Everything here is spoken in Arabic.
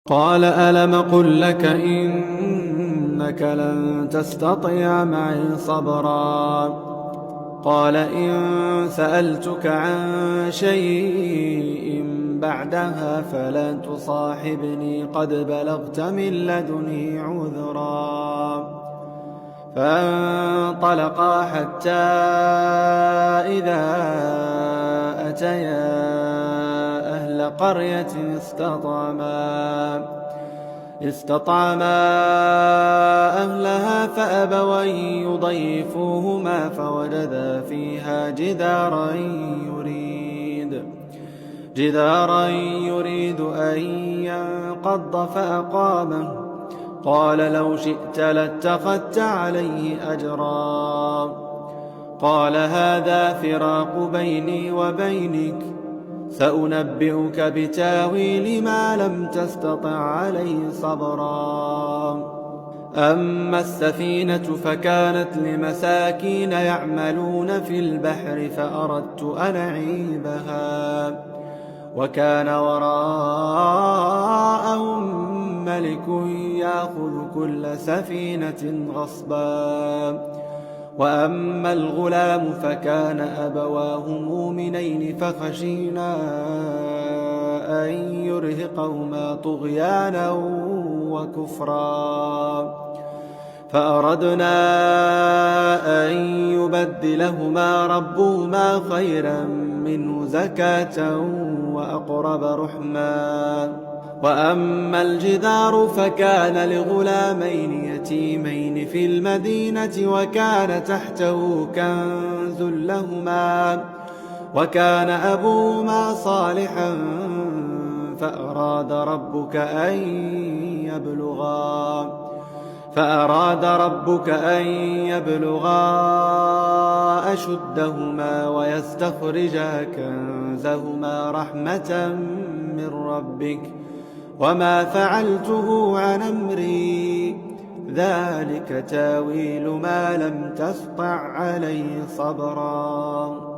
قال ألم قل لك إنك لن تستطيع معي صبرا قال إن سألتك عن شيء بعدها فلا تصاحبني قد بلغت من لدني عذرا فانطلقا حتى إذا أتيا أهل قرية استطعما أهلها فأبوا أن يضيفوهما فوجدا فيها جدارا يريد أن ينقض فأقامه قال لو شئت لاتخذت عليه أجرا قال هذا فراق بيني وبينك سأنبئك بتاويل ما لم تستطع عليه صبرا أما السفينة فكانت لمساكين يعملون في البحر فأردت أن أعيبها وكان وراءهم ملك يأخذ كل سفينة غصبا وأما الغلام فكان أبواه مؤمنين فخشينا أن يرهقهما طغيانا وكفرا فأردنا أن يبدلهما ربهما خيرا منه زكاة وأقرب رحما وأما الجدار فكان لغلامين يتيمين في المدينة وكان تحته كنز لهما وكان أبوهما صالحا فأراد ربك أن يبلغا أشدهما ويستخرجا كنزهما رحمة من ربك وما فعلته عن أمري ذلك تاويل ما لم تسطع عليه صبرا